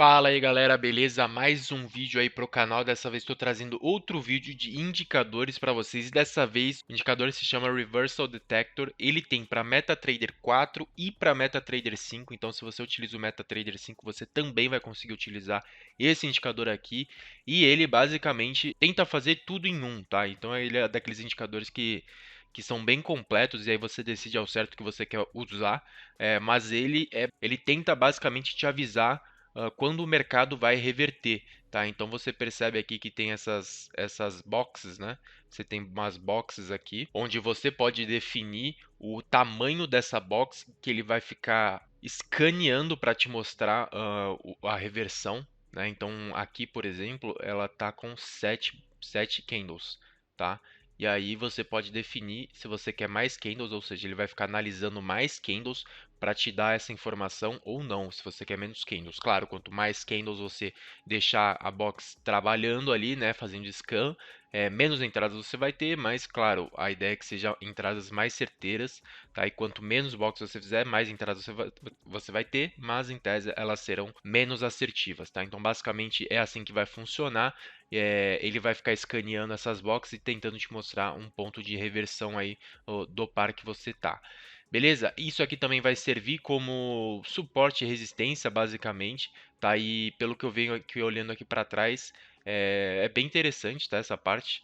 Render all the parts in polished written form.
Fala aí galera, beleza? Mais um vídeo aí pro canal. Dessa vez estou trazendo outro vídeo de indicadores para vocês. E dessa vez o indicador se chama Reversal Detector. Ele tem para MetaTrader 4 e para MetaTrader 5. Então, se você utiliza o MetaTrader 5, você também vai conseguir utilizar esse indicador aqui. E ele basicamente tenta fazer tudo em um, tá? Então, ele é daqueles indicadores que são bem completos e aí você decide ao certo o que você quer usar. Mas ele tenta basicamente te avisar quando o mercado vai reverter, tá? Então você percebe aqui que tem essas boxes, né? Você tem umas boxes aqui, onde você pode definir o tamanho dessa box que ele vai ficar escaneando para te mostrar a reversão, né? Então aqui, por exemplo, ela tá com sete candles, tá? E aí você pode definir se você quer mais candles, ou seja, ele vai ficar analisando mais candles para te dar essa informação ou não, se você quer menos candles. Claro, quanto mais candles você deixar a box trabalhando ali, né, fazendo scan, menos entradas você vai ter, mas claro, a ideia é que sejam entradas mais certeiras, tá? E quanto menos box você fizer, mais entradas você vai ter, mas em tese elas serão menos assertivas, tá? Então basicamente é assim que vai funcionar. Ele vai ficar escaneando essas boxes e tentando te mostrar um ponto de reversão aí do par que você tá. Beleza? Isso aqui também vai servir como suporte e resistência, basicamente, tá? E pelo que eu venho aqui olhando aqui para trás, é bem interessante, tá? Essa parte.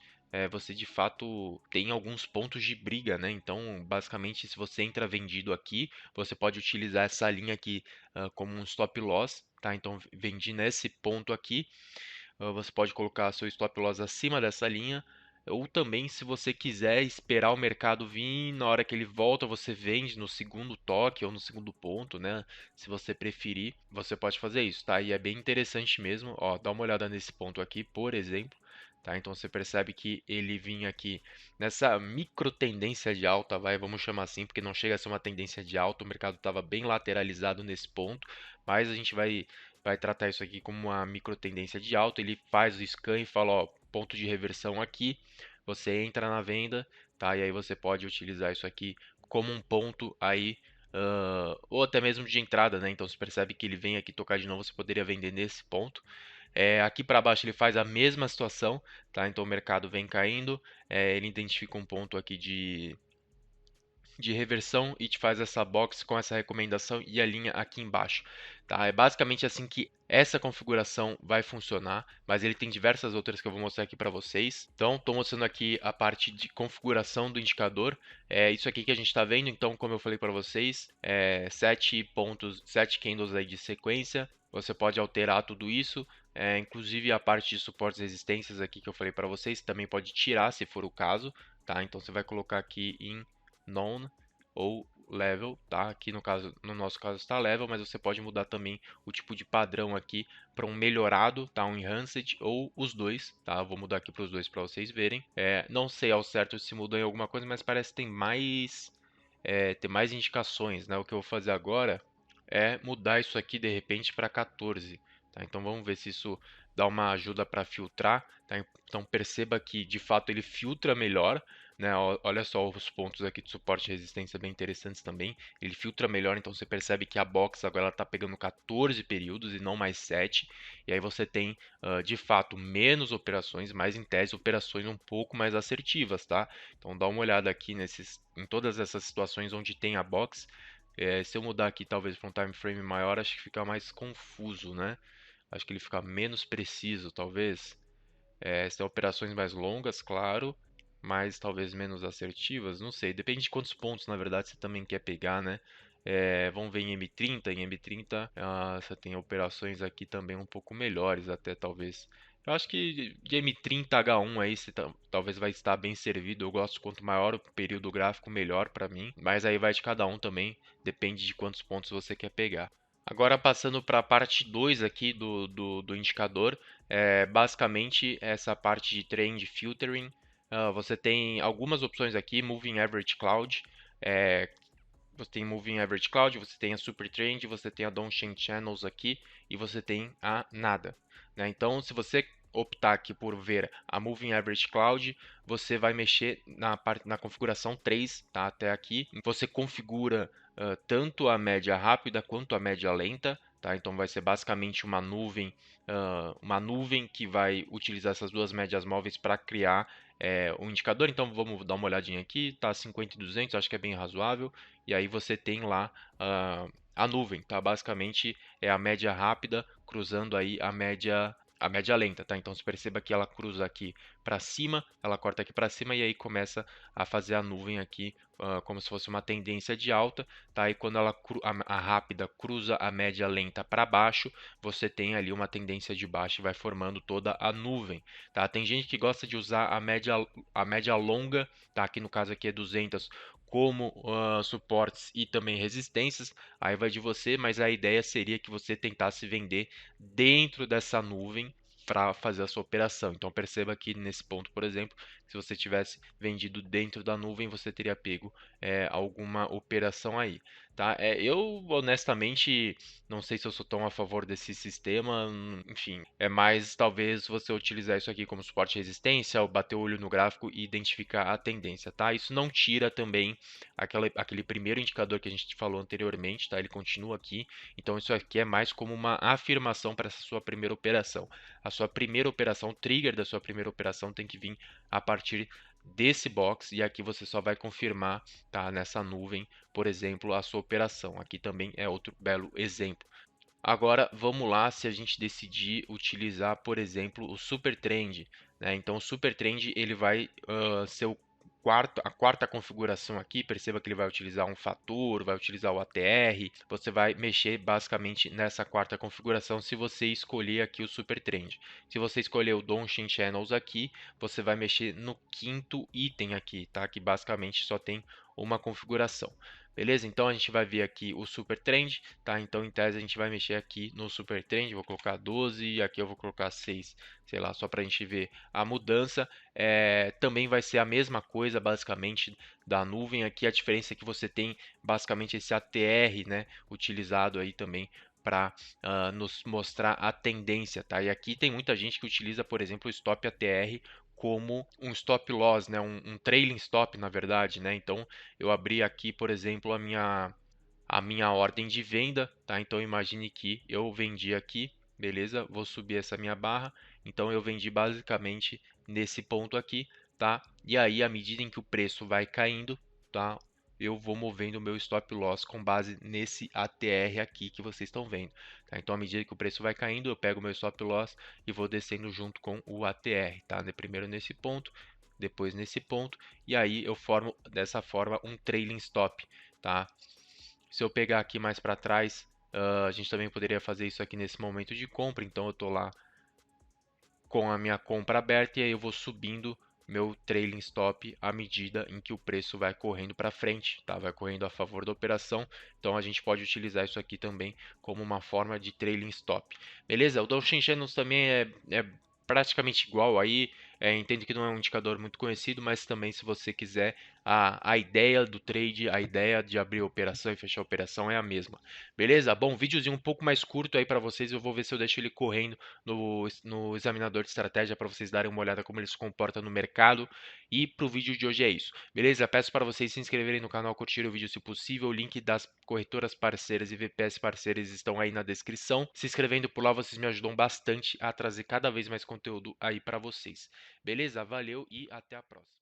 Você de fato tem alguns pontos de briga, né? Então, basicamente, se você entra vendido aqui, você pode utilizar essa linha aqui como um stop loss, tá? Então, vendi nesse ponto aqui. Você pode colocar seu stop loss acima dessa linha, ou também, se você quiser esperar o mercado vir, na hora que ele volta, você vende no segundo toque ou no segundo ponto, né? Se você preferir, você pode fazer isso, tá? E é bem interessante mesmo. Ó, dá uma olhada nesse ponto aqui, por exemplo. Tá? Então você percebe que ele vinha aqui nessa micro tendência de alta, vamos chamar assim, porque não chega a ser uma tendência de alta, o mercado estava bem lateralizado nesse ponto, mas a gente vai tratar isso aqui como uma micro tendência de alta. Ele faz o scan e fala, ó, ponto de reversão aqui, você entra na venda, tá? E aí você pode utilizar isso aqui como um ponto aí, ou até mesmo de entrada, né? Então você percebe que ele vem aqui tocar de novo, você poderia vender nesse ponto. Aqui para baixo ele faz a mesma situação, tá? Então o mercado vem caindo, ele identifica um ponto aqui de reversão e te faz essa box com essa recomendação e a linha aqui embaixo, tá? É basicamente assim que essa configuração vai funcionar, mas ele tem diversas outras que eu vou mostrar aqui para vocês. Então, estou mostrando aqui a parte de configuração do indicador. É isso aqui que a gente está vendo. Então, como eu falei para vocês, 7 pontos, 7 candles aí de sequência. Você pode alterar tudo isso, inclusive a parte de suportes e resistências aqui que eu falei para vocês, também pode tirar se for o caso, tá? Então você vai colocar aqui em known ou level, tá? Aqui no caso, no nosso caso está level, mas você pode mudar também o tipo de padrão aqui para um melhorado, tá? Um enhanced ou os dois, tá? Eu vou mudar aqui para os dois para vocês verem. Não sei ao certo se mudou em alguma coisa, mas parece que tem mais indicações, né? O que eu vou fazer agora é mudar isso aqui de repente para 14, tá? Então vamos ver se isso dá uma ajuda para filtrar, tá? Então perceba que de fato ele filtra melhor, né? Olha só os pontos aqui de suporte e resistência bem interessantes também. Ele filtra melhor, então você percebe que a box agora está pegando 14 períodos e não mais 7. E aí você tem de fato menos operações, mas em tese operações um pouco mais assertivas, tá? Então dá uma olhada aqui em todas essas situações onde tem a box. Se eu mudar aqui talvez para um time frame maior, acho que fica mais confuso, né? Acho que ele fica menos preciso, talvez. Se tem operações mais longas, claro, mas talvez menos assertivas, não sei. Depende de quantos pontos, na verdade, você também quer pegar, né? Vamos ver em M30. Em M30, você tem operações aqui também um pouco melhores, até talvez. Eu acho que de M30 H1 aí você talvez vai estar bem servido. Eu gosto quanto maior o período gráfico, melhor para mim. Mas aí vai de cada um também, depende de quantos pontos você quer pegar. Agora passando para a parte 2 aqui do indicador, basicamente essa parte de trend filtering. Você tem algumas opções aqui, Moving Average Cloud, é, você tem Moving Average Cloud, você tem a Super Trend, você tem a Downchain Channels aqui e você tem a nada, né? Então, se você optar aqui por ver a Moving Average Cloud, você vai mexer na configuração 3, tá? Até aqui. Você configura tanto a média rápida quanto a média lenta, tá? Então vai ser basicamente uma nuvem que vai utilizar essas duas médias móveis para criar um indicador. Então vamos dar uma olhadinha aqui, tá 50 e 200, acho que é bem razoável. E aí você tem lá a nuvem, tá? Basicamente é a média rápida cruzando aí a média lenta, tá? Então você perceba que ela cruza aqui para cima, ela corta aqui para cima e aí começa a fazer a nuvem aqui como se fosse uma tendência de alta, tá? E quando a rápida cruza a média lenta para baixo, você tem ali uma tendência de baixa e vai formando toda a nuvem, tá? Tem gente que gosta de usar a média longa, tá? Aqui no caso aqui é 200 como suportes e também resistências, aí vai de você, mas a ideia seria que você tentasse vender dentro dessa nuvem para fazer a sua operação. Então perceba que nesse ponto, por exemplo, se você tivesse vendido dentro da nuvem, você teria pego alguma operação aí, tá? Eu honestamente não sei se eu sou tão a favor desse sistema, enfim, é mais talvez você utilizar isso aqui como suporte e resistência, ou bater o olho no gráfico e identificar a tendência, tá? Isso não tira também aquele primeiro indicador que a gente falou anteriormente, tá? Ele continua aqui, então isso aqui é mais como uma afirmação para essa sua primeira operação. A sua primeira operação, o trigger da sua primeira operação tem que vir a partir desse box e aqui você só vai confirmar, tá, nessa nuvem, por exemplo, a sua operação. Aqui também é outro belo exemplo. Agora vamos lá se a gente decidir utilizar, por exemplo, o Super Trend, né? Então o Super Trend ele vai ser a quarta configuração aqui. Perceba que ele vai utilizar um fator, vai utilizar o ATR. Você vai mexer basicamente nessa quarta configuração se você escolher aqui o Super Trend. Se você escolher o Dongxing Channels aqui, você vai mexer no quinto item aqui, tá? Que basicamente só tem uma configuração. Beleza? Então a gente vai ver aqui o Super Trend, tá? Então em tese a gente vai mexer aqui no Super Trend, vou colocar 12 e aqui eu vou colocar 6, sei lá, só para a gente ver a mudança. Também vai ser a mesma coisa basicamente da nuvem aqui, a diferença é que você tem basicamente esse ATR, né, utilizado aí também para nos mostrar a tendência, tá? E aqui tem muita gente que utiliza, por exemplo, o Stop ATR como um stop loss, né? Um trailing stop, na verdade, né? Então eu abri aqui, por exemplo, a minha ordem de venda, tá? Então imagine que eu vendi aqui, beleza? Vou subir essa minha barra, então eu vendi basicamente nesse ponto aqui, tá? E aí, à medida em que o preço vai caindo, tá? Eu vou movendo o meu stop loss com base nesse ATR aqui que vocês estão vendo, tá? Então, à medida que o preço vai caindo, eu pego o meu stop loss e vou descendo junto com o ATR, tá? Primeiro nesse ponto, depois nesse ponto, e aí eu formo dessa forma um trailing stop, tá? Se eu pegar aqui mais para trás, a gente também poderia fazer isso aqui nesse momento de compra. Então eu estou lá com a minha compra aberta e aí eu vou subindo meu trailing stop à medida em que o preço vai correndo para frente, tá? Vai correndo a favor da operação. Então a gente pode utilizar isso aqui também como uma forma de trailing stop. Beleza? O Dongxing Channels também é praticamente igual aí. Entendo que não é um indicador muito conhecido, mas também se você quiser, a ideia do trade, a ideia de abrir a operação e fechar a operação é a mesma. Beleza? Bom, videozinho um pouco mais curto aí para vocês. Eu vou ver se eu deixo ele correndo no examinador de estratégia para vocês darem uma olhada como ele se comporta no mercado. E para o vídeo de hoje é isso. Beleza? Peço para vocês se inscreverem no canal, curtirem o vídeo se possível. O link das corretoras parceiras e VPS parceiras estão aí na descrição. Se inscrevendo por lá, vocês me ajudam bastante a trazer cada vez mais conteúdo aí para vocês. Beleza? Valeu e até a próxima.